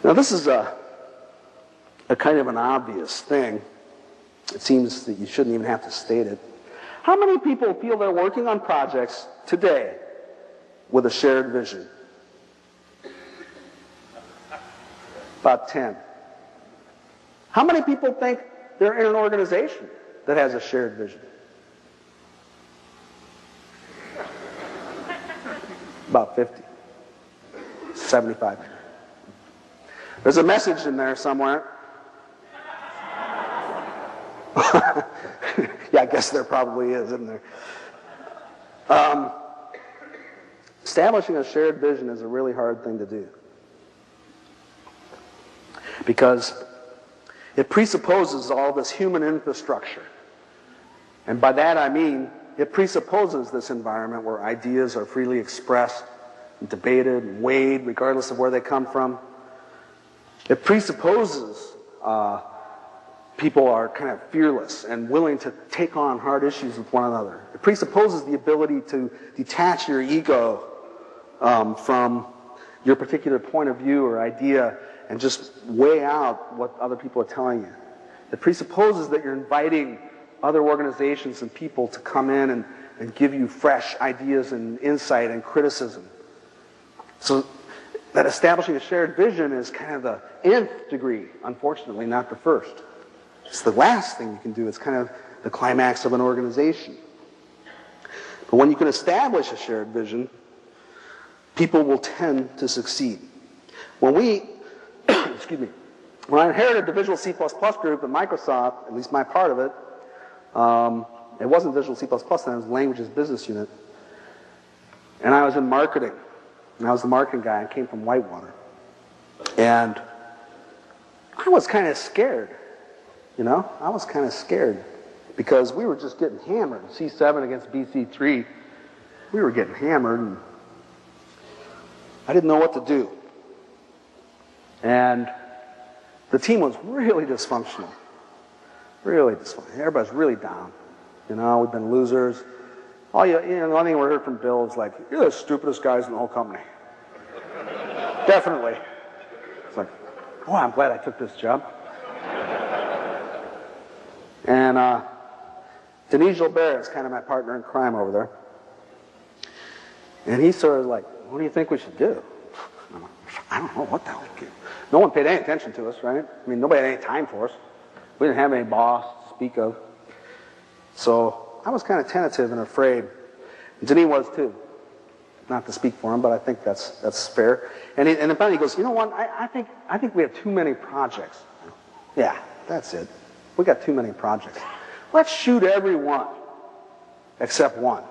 Now this is a kind of an obvious thing. It seems that you shouldn't even have to state it. How many people feel they're working on projects today with a shared vision? About 10. How many people think they're in an organization that has a shared vision? About 50. 75. There's a message in there somewhere. Yeah, I guess there probably is, isn't there? Establishing a shared vision is a really hard thing to do, because it presupposes all this human infrastructure. And by that I mean it presupposes this environment where ideas are freely expressed and debated and weighed regardless of where they come from. It presupposes people are kind of fearless and willing to take on hard issues with one another. It presupposes the ability to detach your ego from your particular point of view or idea and just weigh out what other people are telling you. It presupposes that you're inviting other organizations and people to come in and give you fresh ideas and insight and criticism. So that establishing a shared vision is kind of the nth degree, unfortunately, not the first. It's the last thing you can do. It's kind of the climax of an organization. But when you can establish a shared vision, people will tend to succeed. When we, excuse me, when I inherited the Visual C++ group at Microsoft, at least my part of it, it wasn't Visual C++, then it was Languages Business Unit. And I was in marketing. And I was the marketing guy. I came from Whitewater. And I was kind of scared. You know, I was kind of scared because we were just getting hammered. C7 against BC3. We were getting hammered, and I didn't know what to do. And the team was really dysfunctional. Really dysfunctional. Everybody's really down. You know, we've been losers. The only thing we heard from Bill was like, "You're the stupidest guys in the whole company." Definitely. It's like, oh, I'm glad I took this job. And Denise Gilbert is kind of my partner in crime over there. And he's sort of like, what do you think we should do? I'm like, I don't know what the hell we do. No one paid any attention to us, right? I mean, nobody had any time for us. We didn't have any boss to speak of. So I was kind of tentative and afraid. Denise was too. Not to speak for him, but I think that's fair. And then finally he goes, you know what, I think we have too many projects. Yeah, that's it. We got too many projects. Let's shoot every one except one.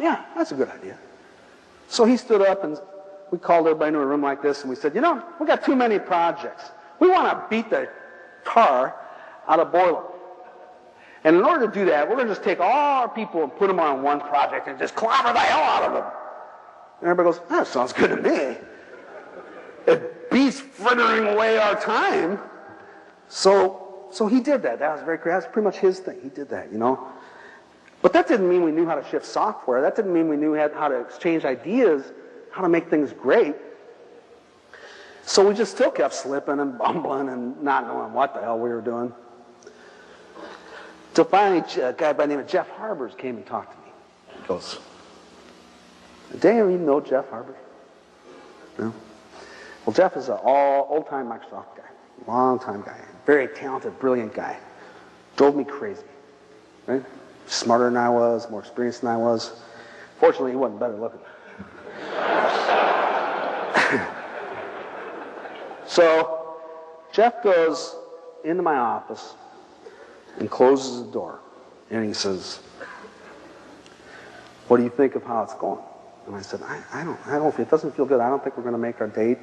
Yeah, that's a good idea. So he stood up and we called everybody into a room like this and we said, you know, we got too many projects. We want to beat the tar out of boiler. And in order to do that, we're going to just take all our people and put them on one project and just clobber the hell out of them. And everybody goes, that sounds good to me. It beats frittering away our time. So he did that. That was very creative. That's pretty much his thing. He did that, you know. But that didn't mean we knew how to shift software. That didn't mean we knew how to exchange ideas, how to make things great. So we just still kept slipping and bumbling and not knowing what the hell we were doing. Till finally a guy by the name of Jeff Harbers came and talked to me. He goes, did any of you know Jeff Harbers? No? Well, Jeff is an old-time Microsoft guy. Long-time guy. Very talented, brilliant guy. Drove me crazy. Right? Smarter than I was, more experienced than I was. Fortunately, he wasn't better looking. So, Jeff goes into my office and closes the door. And he says, what do you think of how it's going? And I said, I don't, it doesn't feel good. I don't think we're going to make our date.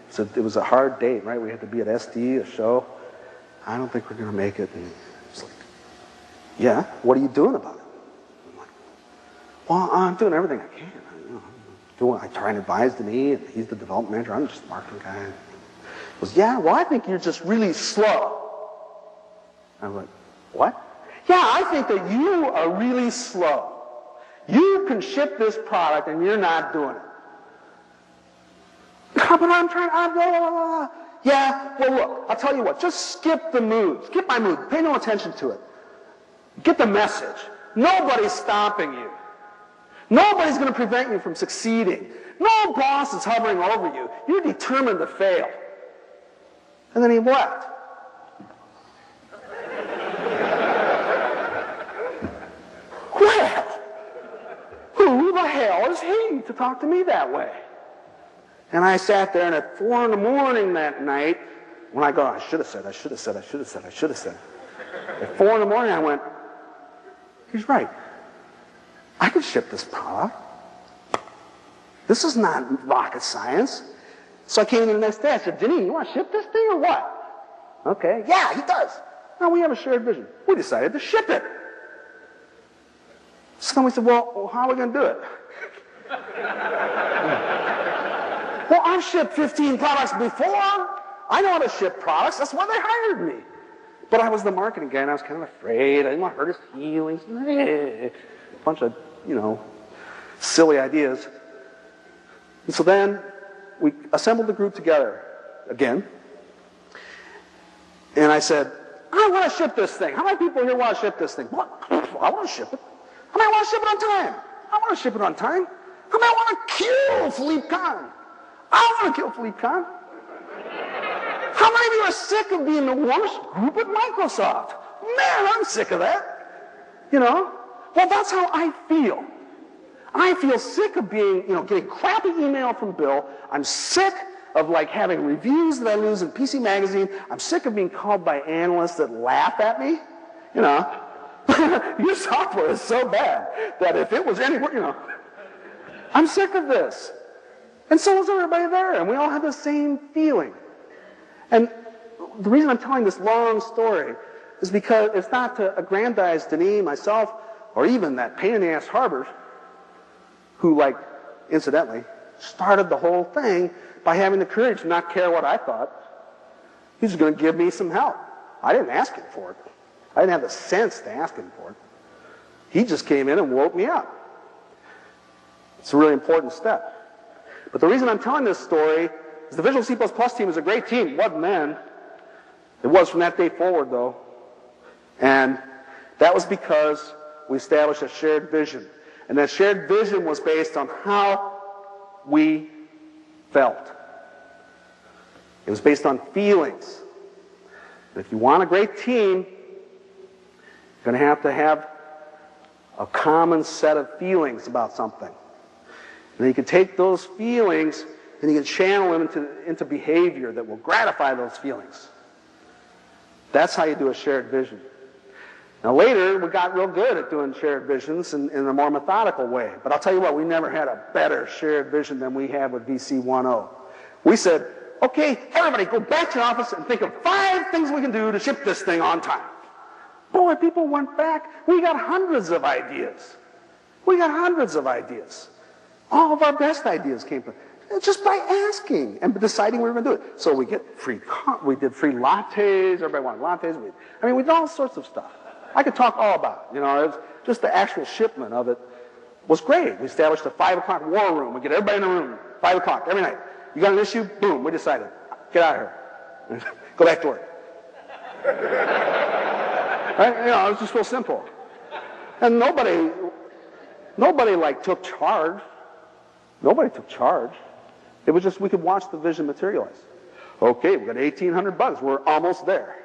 He said, it was a hard date, right? We had to be at SD, a show. I don't think we're going to make it. And he's like, yeah, what are you doing about it? I'm like, well, I'm doing everything I can. I try and advise Denis, and he's the development manager. I'm just a marketing guy. He goes, yeah, well, I think you're just really slow. I'm like, what? Yeah, I think that you are really slow. You can ship this product and you're not doing it. but I'm trying, blah, blah, blah, blah. Yeah, well, look, I'll tell you what, just skip the mood. Skip my mood. Pay no attention to it. Get the message. Nobody's stopping you. Nobody's going to prevent you from succeeding. No boss is hovering over you. You're determined to fail. And then he left. Well, who the hell is he to talk to me that way? And I sat there, and at 4 in the morning that night, when I go, I should have said. At 4 in the morning, I went, he's right. I can ship this product. This is not rocket science. So I came in the next day. I said, Janine, you want to ship this thing or what? Okay. Yeah, he does. Now we have a shared vision. We decided to ship it. So then we said, well, how are we going to do it? Well, I've shipped 15 products before. I know how to ship products. That's why they hired me. But I was the marketing guy, and I was kind of afraid. I didn't want to hurt his feelings. A bunch of, silly ideas. And so then we assembled the group together again. And I said, I want to ship this thing. How many people here want to ship this thing? What? I want to ship it. How many want to ship it on time? I want to ship it on time. How many want to kill Philippe Kahn? I want to kill Philippe Kahn. How many of you are sick of being the worst group at Microsoft? Man, I'm sick of that. Well, that's how I feel. I feel sick of being, getting crappy email from Bill. I'm sick of having reviews that I lose in PC Magazine. I'm sick of being called by analysts that laugh at me. Your software is so bad that if it was anywhere, I'm sick of this. And so is everybody there, and we all have the same feeling. And the reason I'm telling this long story is because it's not to aggrandize Denis, myself, or even that pain-in-the-ass Harbers, who, incidentally, started the whole thing by having the courage to not care what I thought. He was going to give me some help. I didn't ask him for it. I didn't have the sense to ask him for it. He just came in and woke me up. It's a really important step. But the reason I'm telling this story is the Visual C++ team is a great team. It wasn't then. It was from that day forward, though. And that was because we established a shared vision. And that shared vision was based on how we felt. It was based on feelings. And if you want a great team, you're going to have a common set of feelings about something. And then you can take those feelings and you can channel them into behavior that will gratify those feelings. That's how you do a shared vision. Now later, we got real good at doing shared visions in a more methodical way. But I'll tell you what, we never had a better shared vision than we had with VC 1.0. We said, okay, everybody go back to your office and think of 5 things we can do to ship this thing on time. Boy, people went back. We got hundreds of ideas. All of our best ideas came from just by asking and deciding we were going to do it. So we did free lattes. Everybody wanted lattes. We did all sorts of stuff. I could talk all about it. It was just the actual shipment of it was great. We established a 5 o'clock war room. We get everybody in the room, 5 o'clock every night. You got an issue? Boom, we decided. Get out of here. Go back to work. Right? It was just real simple. And nobody took charge. Nobody took charge. It was just we could watch the vision materialize. Okay, we got 1,800 bugs. We're almost there.